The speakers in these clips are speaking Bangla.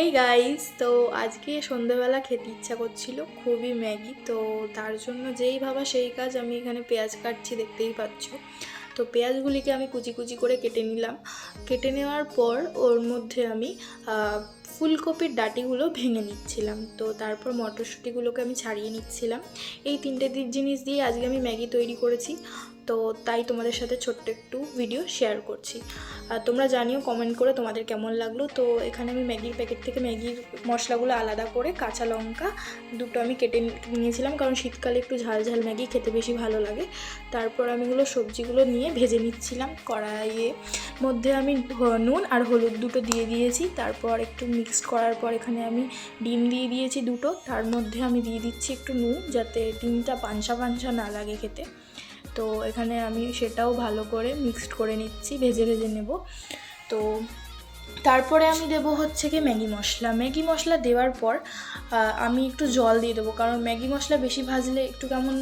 হেই গাইস, তো আজকে সন্ধ্যাবেলা খেতে ইচ্ছা করছিল খুবই ম্যাগি। তো তার জন্য যেই ভাবা সেই কাজ, আমি এখানে পেঁয়াজ কাটছি, দেখতেই পাচ্ছ। তো পেঁয়াজগুলিকে আমি কুচি কুচি করে কেটে নিলাম। কেটে নেওয়ার পর ওর মধ্যে আমি ফুলকপির ডাঁটিগুলো ভেঙে নিচ্ছিলাম। তো তারপর মটরশুঁটিগুলোকে আমি ছাড়িয়ে নিচ্ছিলাম। এই তিনটে জিনিস দিয়ে আজকে আমি ম্যাগি তৈরি করেছি। তো তাই তোমাদের সাথে ছোট্ট একটু ভিডিও শেয়ার করছি। আর তোমরা জানিও কমেন্ট করে তোমাদের কেমন লাগলো। তো এখানে আমি ম্যাগির প্যাকেট থেকে ম্যাগির মশলাগুলো আলাদা করে কাঁচা লঙ্কা দুটো আমি কেটে নিয়েছিলাম, কারণ শীতকালে একটু ঝাল ঝাল ম্যাগি খেতে বেশি ভালো লাগে। তারপর আমি সবজিগুলো নিয়ে ভেজে নিচ্ছিলাম কড়াইয়ে মধ্যে। আমি নুন আর হলুদ দুটো দিয়ে দিয়েছি। তারপর একটু মিক্সড করার পর এখানে আমি ডিম দিয়ে দিয়েছি দুটো। তার মধ্যে আমি দিয়ে দিচ্ছি একটু নুন, যাতে ডিমটা পাঞ্চা পাঞ্চা না লাগে খেতে। তো এখানে আমি সেটাও ভালো করে মিক্সড করে নিচ্ছি, ভেজে ভেজে নেব। তো তারপরে আমি দেবো হচ্ছে কি ম্যাগি মশলা দেওয়ার পর আমি একটু জল দিয়ে দেবো, কারণ ম্যাগি মশলা বেশি ভাজলে একটু কেমন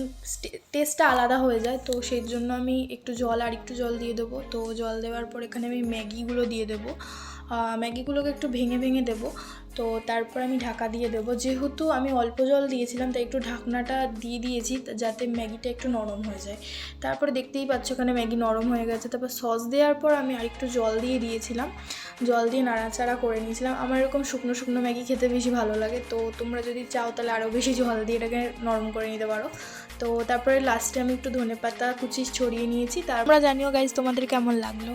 টেস্টটা আলাদা হয়ে যায়। তো সেই জন্য আমি একটু জল দিয়ে দেবো। তো জল দেওয়ার পর এখানে আমি ম্যাগিগুলো দিয়ে দেবো। ম্যাগিগুলোকে একটু ভেঙে ভেঙে দেবো। তো তারপর আমি ঢাকা দিয়ে দেবো। যেহেতু আমি অল্প জল দিয়েছিলাম, তাই একটু ঢাকনাটা দিয়ে দিয়েছি যাতে ম্যাগিটা একটু নরম হয়ে যায়। তারপরে দেখতেই পাচ্ছ এখানে ম্যাগি নরম হয়ে গেছে। তারপর সস দেওয়ার পর আমি আরেকটু জল দিয়ে দিয়েছিলাম। জল দিয়ে নাড়াচাড়া করে নিয়েছিলাম। আমার এরকম শুকনো শুকনো ম্যাগি খেতে বেশি ভালো লাগে। তো তোমরা যদি চাও তাহলে আরও বেশি জল দিয়ে এটাকে নরম করে নিতে পারো। তো তারপরে লাস্টে আমি একটু ধনেপাতা কুচি ছড়িয়ে নিয়েছি। তোমরা জানিও গাইজ তোমাদের কেমন লাগলো।